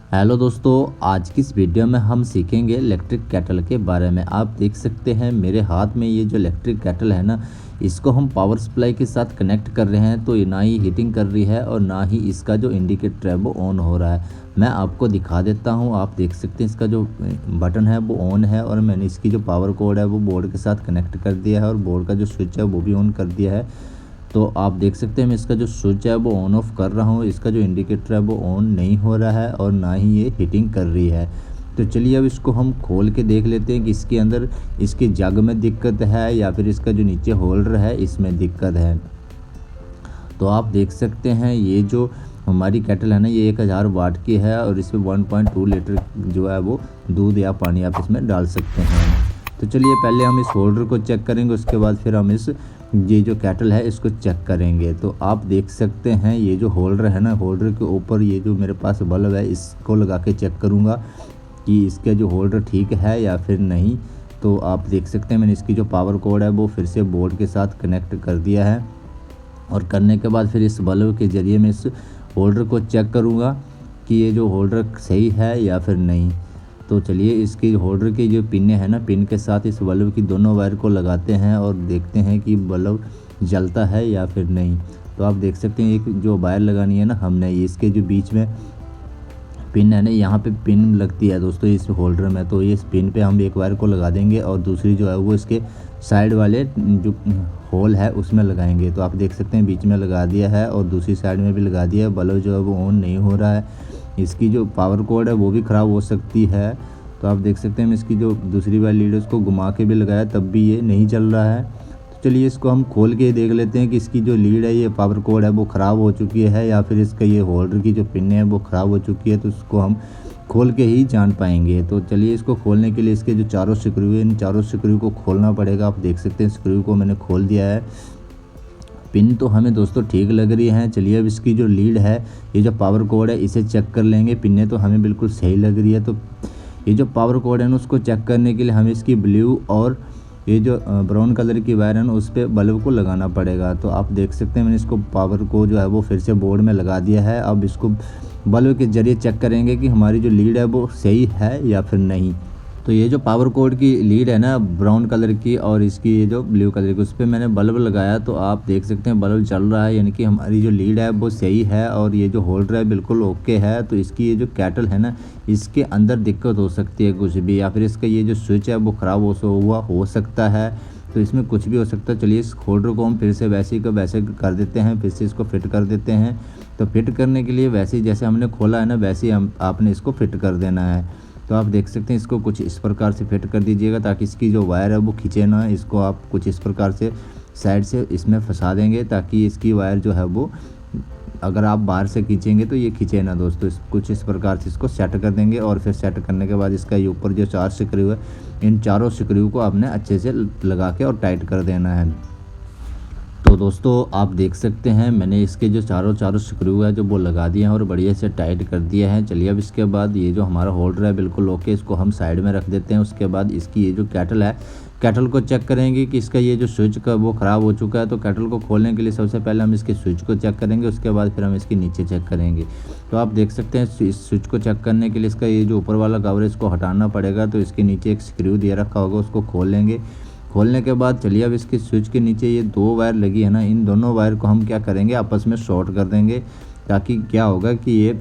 Hello दोस्तों, आज की इस वीडियो में हम सीखेंगे इलेक्ट्रिक केटल के बारे में। आप देख सकते हैं मेरे हाथ में ये जो इलेक्ट्रिक केटल है ना, इसको हम पावर सप्लाई के साथ कनेक्ट कर रहे हैं। तो ये ना ही हीटिंग कर रही है और ना ही इसका जो इंडिकेटर है वो ऑन हो रहा है। मैं आपको दिखा देता हूँ। आप देख सकते हैं इसका जो बटन है वो ऑन है और मैंने इसकी जो पावर कोड है वो बोर्ड के साथ कनेक्ट कर दिया है और बोर्ड का जो स्विच है वो भी ऑन कर दिया है। तो आप देख सकते हैं मैं इसका जो स्विच है वो ऑन ऑफ कर रहा हूँ। इसका जो इंडिकेटर है वो ऑन नहीं हो रहा है और ना ही ये हीटिंग कर रही है। तो चलिए अब इसको हम खोल के देख लेते हैं कि इसके अंदर इसके जग में दिक्कत है या फिर इसका जो नीचे होल्डर है इसमें दिक्कत है। तो आप देख सकते हैं ये जो हमारी केटल है ना, ये 1000 वाट की है और इसमें 1.2 लीटर जो है वो दूध या पानी आप इसमें डाल सकते हैं। तो चलिए पहले हम इस होल्डर को चेक करेंगे, उसके बाद फिर हम ये जो केटल है इसको चेक करेंगे। तो आप देख सकते हैं ये जो होल्डर है ना, होल्डर के ऊपर ये जो मेरे पास बल्ब है इसको लगा के चेक करूँगा कि इसका जो होल्डर ठीक है या फिर नहीं। तो आप देख सकते हैं मैंने इसकी जो पावर कोड है वो फिर से बोर्ड के साथ कनेक्ट कर दिया है और करने के बाद फिर इस बल्ब के ज़रिए मैं इस होल्डर को चेक करूँगा कि ये जो होल्डर सही है या फिर नहीं। तो चलिए इसकी होल्डर की जो पिन है ना, पिन के साथ इस बल्ब की दोनों वायर को लगाते हैं और देखते हैं कि बल्ब जलता है या फिर नहीं। तो आप देख सकते हैं एक जो वायर लगानी है ना हमने, इसके जो बीच में पिन है ना, यहाँ पे पिन लगती है दोस्तों इस होल्डर में। तो इस पिन पे हम एक वायर को लगा देंगे और दूसरी जो है वो इसके साइड वाले जो होल है उसमें लगाएंगे। तो आप देख सकते हैं बीच में लगा दिया है और दूसरी साइड में भी लगा दिया है। बल्ब जो है वो ऑन नहीं हो रहा है। इसकी जो पावर कोड है वो भी ख़राब हो सकती है। तो आप देख सकते हैं इसकी जो दूसरी वाली लीड उसको घुमा के भी लगाया तब भी ये नहीं चल रहा है। तो चलिए इसको हम खोल के देख लेते हैं कि इसकी जो लीड है, ये पावर कोड है वो ख़राब हो चुकी है या फिर इसका ये होल्डर की जो पिन है वो ख़राब हो चुकी है। तो इसको हम खोल के ही जान पाएंगे। तो चलिए इसको खोलने के लिए इसके जो चारों स्क्रू है, इन चारों स्क्रू को खोलना पड़ेगा। आप देख सकते हैं स्क्रू को मैंने खोल दिया है। पिन तो हमें दोस्तों ठीक लग रही है। चलिए अब इसकी जो लीड है, ये जो पावर कोड है इसे चेक कर लेंगे। पिनें तो हमें बिल्कुल सही लग रही है। तो ये जो पावर कोड है ना उसको चेक करने के लिए हमें इसकी ब्लू और ये जो ब्राउन कलर की वायर है ना उस पर बल्ब को लगाना पड़ेगा। तो आप देख सकते हैं मैंने इसको पावर को जो है वो फिर से बोर्ड में लगा दिया है। अब इसको बल्ब के ज़रिए चेक करेंगे कि हमारी जो लीड है वो सही है या फिर नहीं। तो ये जो पावर कोड की लीड है ना ब्राउन कलर की और इसकी ये जो ब्लू कलर की, उस पर मैंने बल्ब लगाया। तो आप देख सकते हैं बल्ब चल रहा है, यानी कि हमारी जो लीड है वो सही है और ये जो होल्डर है बिल्कुल ओके है। तो इसकी ये जो केटल है ना, इसके अंदर दिक्कत हो सकती है कुछ भी, या फिर इसका ये जो स्विच है वो ख़राब हो सकता है। तो इसमें कुछ भी हो सकता है। चलिए इस होल्डर को हम फिर से वैसे का वैसे कर देते हैं, फिर से इसको फिट कर देते हैं। तो फिट करने के लिए वैसे ही जैसे हमने खोला है ना वैसे ही आपने इसको फिट कर देना है। तो आप देख सकते हैं इसको कुछ इस प्रकार से फिट कर दीजिएगा ताकि इसकी जो वायर है वो खींचे ना। इसको आप कुछ इस प्रकार से साइड से इसमें फंसा देंगे ताकि इसकी वायर जो है वो अगर आप बाहर से खींचेंगे तो ये खींचे ना दोस्तों। कुछ इस प्रकार से इसको सेट कर देंगे और फिर सेट करने के बाद इसका ये ऊपर जो 4 स्क्रू है, इन चारों स्क्रू को आपने अच्छे से लगा के और टाइट कर देना है। तो दोस्तों आप देख सकते हैं मैंने इसके जो चारों स्क्रू है जो वो लगा दिए हैं और बढ़िया से टाइट कर दिया है। चलिए अब इसके बाद ये जो हमारा होल्डर है बिल्कुल ओके, इसको हम साइड में रख देते हैं। उसके बाद इसकी ये जो केटल है, केटल को चेक करेंगे कि इसका ये जो स्विच का वो ख़राब हो चुका है। तो केटल को खोलने के लिए सबसे पहले हम इसके स्विच को चेक करेंगे, उसके बाद फिर हम इसके नीचे चेक करेंगे। तो आप देख सकते हैं इस स्विच को चेक करने के लिए इसका ये जो ऊपर वाला कवर है इसको हटाना पड़ेगा। तो इसके नीचे एक स्क्रू दिया रखा होगा, उसको खोल लेंगे। खोलने के बाद चलिए अब इसके स्विच के नीचे ये 2 वायर लगी है ना, इन दोनों वायर को हम क्या करेंगे आपस में शॉर्ट कर देंगे। ताकि क्या होगा कि ये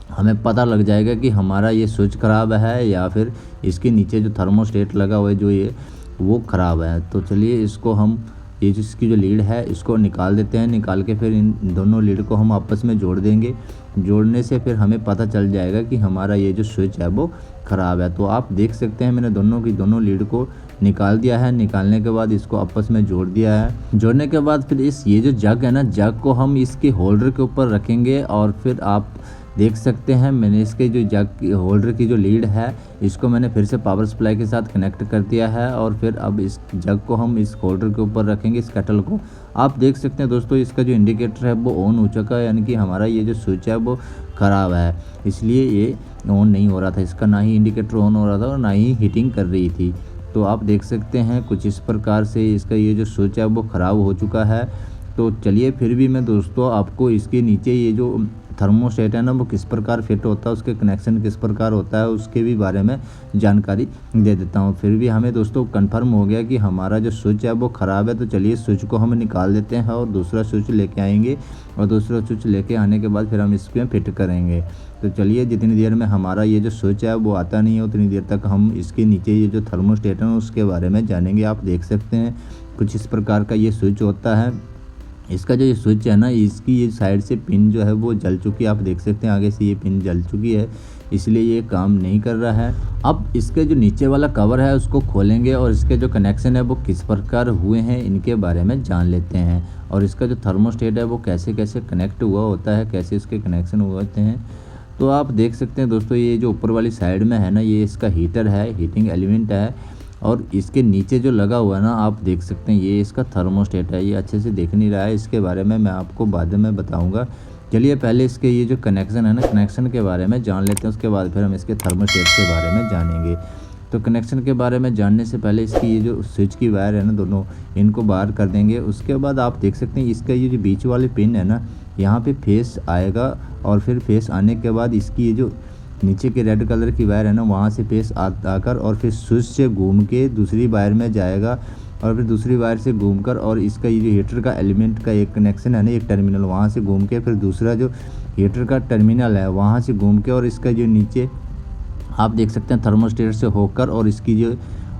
हमें पता लग जाएगा कि हमारा ये स्विच ख़राब है या फिर इसके नीचे जो थर्मोस्टेट लगा हुआ है जो ये वो ख़राब है। तो चलिए इसको हम ये जो इसकी जो लीड है इसको निकाल देते हैं। निकाल के फिर इन दोनों लीड को हम आपस में जोड़ देंगे। जोड़ने से फिर हमें पता चल जाएगा कि हमारा ये जो स्विच है वो ख़राब है। तो आप देख सकते हैं मैंने दोनों लीड को निकाल दिया है। निकालने के बाद इसको आपस में जोड़ दिया है। जोड़ने के बाद फिर ये जो जग है ना, जग को हम इसके होल्डर के ऊपर रखेंगे और फिर आप देख सकते हैं मैंने इसके जो जग होल्डर की जो लीड है इसको मैंने फिर से पावर सप्लाई के साथ कनेक्ट कर दिया है और फिर अब इस जग को हम इस होल्डर के ऊपर रखेंगे, इस केटल को। आप देख सकते हैं दोस्तों इसका जो इंडिकेटर है वो ऑन हो चुका है, यानी कि हमारा ये जो स्विच है वो ख़राब है, इसलिए ये ऑन नहीं हो रहा था। इसका ना ही इंडिकेटर ऑन हो रहा था और ना ही हीटिंग कर रही थी। तो आप देख सकते हैं कुछ इस प्रकार से इसका ये जो स्विच है वो ख़राब हो चुका है। तो चलिए फिर भी मैं दोस्तों आपको इसके नीचे ये जो थर्मोस्टेट है ना वो किस प्रकार फिट होता है, उसके कनेक्शन किस प्रकार होता है, उसके भी बारे में जानकारी दे देता हूँ। फिर भी हमें दोस्तों कंफर्म हो गया कि हमारा जो स्विच है वो ख़राब है, तो चलिए स्विच को हम निकाल देते हैं और दूसरा स्विच लेके आएंगे, और दूसरा स्विच लेके आने के बाद फिर हम इसमें फिट करेंगे। तो चलिए जितनी देर में हमारा ये जो स्विच है वो आता नहीं है उतनी देर तक हम इसके नीचे ये जो थर्मोस्टेट है उसके बारे में जानेंगे। आप देख सकते हैं कुछ इस प्रकार का ये स्विच होता है। इसका जो ये स्विच है ना, इसकी ये साइड से पिन जो है वो जल चुकी है, आप देख सकते हैं आगे से ये पिन जल चुकी है, इसलिए ये काम नहीं कर रहा है। अब इसके जो नीचे वाला कवर है उसको खोलेंगे और इसके जो कनेक्शन है वो किस प्रकार हुए हैं इनके बारे में जान लेते हैं, और इसका जो थर्मोस्टेट है वो कैसे कैसे कनेक्ट हुआ होता है, कैसे इसके कनेक्शन हुए होते हैं। तो आप देख सकते हैं दोस्तों ये जो ऊपर वाली साइड में है ना, ये इसका हीटर है, हीटिंग एलिमेंट है, और इसके नीचे जो लगा हुआ है ना आप देख सकते हैं ये इसका थर्मोस्टेट है। ये अच्छे से देख नहीं रहा है, इसके बारे में मैं आपको बाद में बताऊंगा। चलिए पहले इसके ये जो कनेक्शन है ना, कनेक्शन के बारे में जान लेते हैं, उसके बाद फिर हम इसके थर्मोस्टेट के बारे में जानेंगे। तो कनेक्शन के बारे में जानने से पहले इसकी ये जो स्विच की वायर है ना दोनों, इनको बाहर कर देंगे। उसके बाद आप देख सकते हैं इसका ये जो बीच वाली पिन है ना, यहाँ पे फेस आएगा, और फिर फेस आने के बाद इसकी ये जो नीचे के रेड कलर की वायर है ना, वहाँ से फेस आकर और फिर स्विच से घूम के दूसरी वायर में जाएगा, और फिर दूसरी वायर से घूमकर, और इसका ये जो हीटर का एलिमेंट का एक कनेक्शन है ना, एक टर्मिनल, वहाँ से घूम के फिर दूसरा जो हीटर का टर्मिनल है वहाँ से घूम के, और इसका जो नीचे आप देख सकते हैं थर्मोस्टेट से होकर, और इसकी जो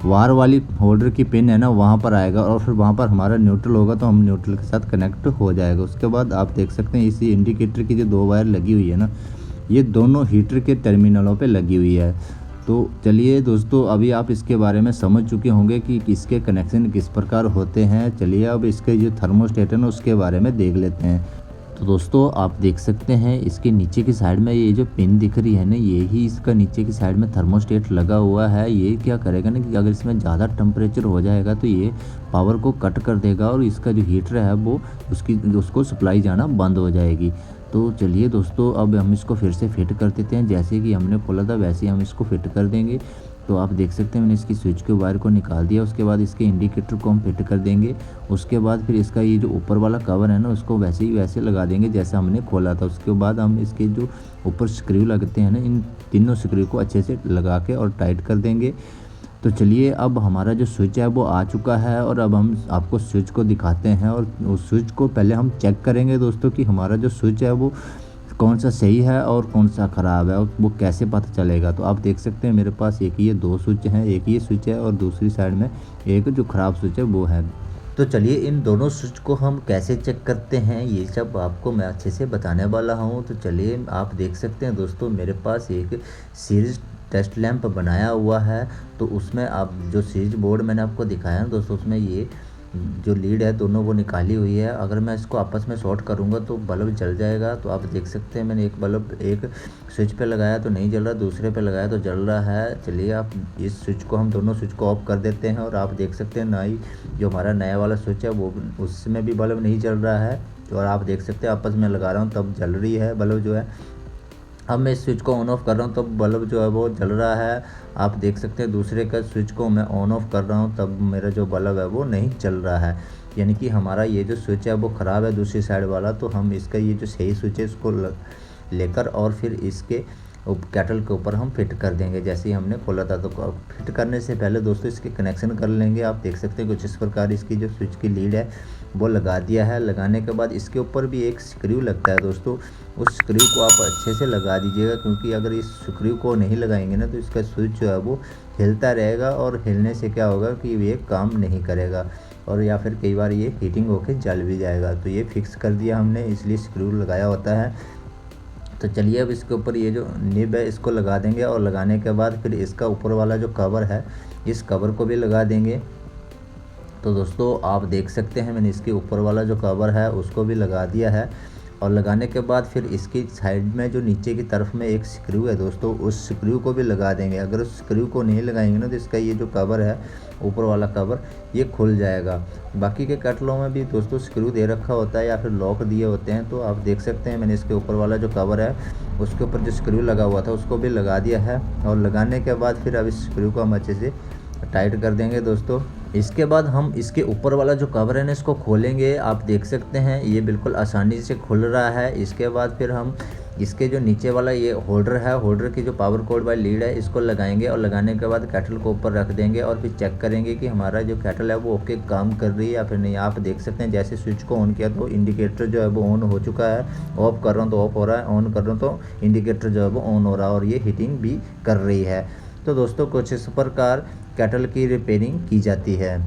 वायर वाली होल्डर की पिन है ना वहाँ पर आएगा, और फिर वहाँ पर हमारा न्यूट्रल होगा तो हम न्यूट्रल के साथ कनेक्ट हो जाएगा। उसके बाद आप देख सकते हैं इसी इंडिकेटर की जो दो वायर लगी हुई है ना, ये दोनों हीटर के टर्मिनलों पे लगी हुई है। तो चलिए दोस्तों अभी आप इसके बारे में समझ चुके होंगे कि इसके कनेक्शन किस प्रकार होते हैं। चलिए अब इसके जो थर्मोस्टेट है ना उसके बारे में देख लेते हैं। तो दोस्तों आप देख सकते हैं इसके नीचे की साइड में ये जो पिन दिख रही है ना, ये ही इसका नीचे की साइड में थर्मोस्टेट लगा हुआ है। ये क्या करेगा ना कि अगर इसमें ज़्यादा टेम्परेचर हो जाएगा तो ये पावर को कट कर देगा, और इसका जो हीटर है वो उसको सप्लाई जाना बंद हो जाएगी। तो चलिए दोस्तों अब हम इसको फिर से फिट कर देते हैं, जैसे कि हमने खोला था वैसे ही हम इसको फिट कर देंगे। तो आप देख सकते हैं मैंने इसकी स्विच के वायर को निकाल दिया, उसके बाद इसके इंडिकेटर को हम फिट कर देंगे। उसके बाद फिर इसका ये जो ऊपर वाला कवर है ना उसको वैसे ही वैसे लगा देंगे जैसा हमने खोला था। उसके बाद हम इसके जो ऊपर स्क्रू लगते हैं ना, इन तीनों स्क्रू को अच्छे से लगा के और टाइट कर देंगे। तो चलिए अब हमारा जो स्विच है वो आ चुका है, और अब हम आपको स्विच को दिखाते हैं, और उस स्विच को पहले हम चेक करेंगे दोस्तों कि हमारा जो स्विच है वो कौन सा सही है और कौन सा ख़राब है, और वो कैसे पता चलेगा। तो आप देख सकते हैं मेरे पास एक ये दो स्विच हैं, एक ये स्विच है और दूसरी साइड में एक जो ख़राब स्विच है वो है। तो चलिए इन दोनों स्विच को हम कैसे चेक करते हैं ये सब आपको मैं अच्छे से बताने वाला हूँ। तो चलिए आप देख सकते हैं दोस्तों मेरे पास एक सीरीज टेस्ट लैंप बनाया हुआ है। तो उसमें आप जो सीरीज बोर्ड मैंने आपको दिखाया ना दोस्तों, उसमें ये जो लीड है दोनों वो निकाली हुई है। अगर मैं इसको आपस में शॉर्ट करूँगा तो बल्ब जल जाएगा। तो आप देख सकते हैं मैंने एक बल्ब एक स्विच पे लगाया तो नहीं जल रहा, दूसरे पे लगाया तो जल रहा है। चलिए आप इस स्विच को हम दोनों स्विच को ऑफ कर देते हैं, और आप देख सकते हैं नई जो हमारा नया वाला स्विच है वो उसमें भी बल्ब नहीं जल रहा है, और आप देख सकते हैं आपस में लगा रहा हूँ तब जल रही है बल्ब जो है। अब मैं इस स्विच को ऑन ऑफ कर रहा हूँ तब बल्ब जो है वो जल रहा है। आप देख सकते हैं दूसरे का स्विच को मैं ऑन ऑफ कर रहा हूँ तब मेरा जो बल्ब है वो नहीं चल रहा है, यानी कि हमारा ये जो स्विच है वो ख़राब है दूसरी साइड वाला। तो हम इसका ये जो सही स्विच है इसको लेकर और फिर इसके केटल के ऊपर हम फिट कर देंगे जैसे ही हमने खोला था। तो फिट करने से पहले दोस्तों इसके कनेक्शन कर लेंगे। आप देख सकते हैं कुछ इस प्रकार इसकी जो स्विच की लीड है वो लगा दिया है। लगाने के बाद इसके ऊपर भी एक स्क्रू लगता है दोस्तों, उस स्क्रू को आप अच्छे से लगा दीजिएगा, क्योंकि अगर इस स्क्रू को नहीं लगाएंगे ना तो इसका स्विच जो है वो हिलता रहेगा, और हिलने से क्या होगा कि ये काम नहीं करेगा, और या फिर कई बार ये हीटिंग होकर जल भी जाएगा। तो ये फिक्स कर दिया हमने, इसलिए स्क्रू लगाया होता है। तो चलिए अब इसके ऊपर ये जो निब है इसको लगा देंगे, और लगाने के बाद फिर इसका ऊपर वाला जो कवर है इस कवर को भी लगा देंगे। तो दोस्तों आप देख सकते हैं मैंने इसके ऊपर वाला जो कवर है उसको भी लगा दिया है, और लगाने के बाद फिर इसकी साइड में जो नीचे की तरफ में एक स्क्रू है दोस्तों उस स्क्रू को भी लगा देंगे। अगर उस स्क्रू को नहीं लगाएंगे ना तो इसका ये जो कवर है ऊपर वाला कवर ये खुल जाएगा। बाकी के केटलों में भी दोस्तों स्क्रू दे रखा होता है या फिर लॉक दिए होते हैं। तो आप देख सकते हैं मैंने इसके ऊपर वाला जो कवर है उसके ऊपर जो स्क्रू लगा हुआ था उसको भी लगा दिया है, और लगाने के बाद फिर अब इस स्क्रू को हम अच्छे से टाइट कर देंगे दोस्तों। इसके बाद हम इसके ऊपर वाला जो कवर है ना इसको खोलेंगे। आप देख सकते हैं ये बिल्कुल आसानी से खुल रहा है। इसके बाद फिर हम इसके जो नीचे वाला ये होल्डर है, होल्डर की जो पावर कोड वाली लीड है इसको लगाएंगे और लगाने के बाद केटल को ऊपर रख देंगे और फिर चेक करेंगे कि हमारा जो केटल है वो ओके काम कर रही है या फिर नहीं। आप देख सकते हैं जैसे स्विच को ऑन किया तो इंडिकेटर जो है वो ऑन हो चुका है, ऑफ कर रहा हूँ तो ऑफ हो रहा है, ऑन कर रहा हूँ तो इंडिकेटर जो है वो ऑन हो रहा है और ये हीटिंग भी कर रही है। तो दोस्तों कुछ इस प्रकार केटल की रिपेयरिंग की जाती है।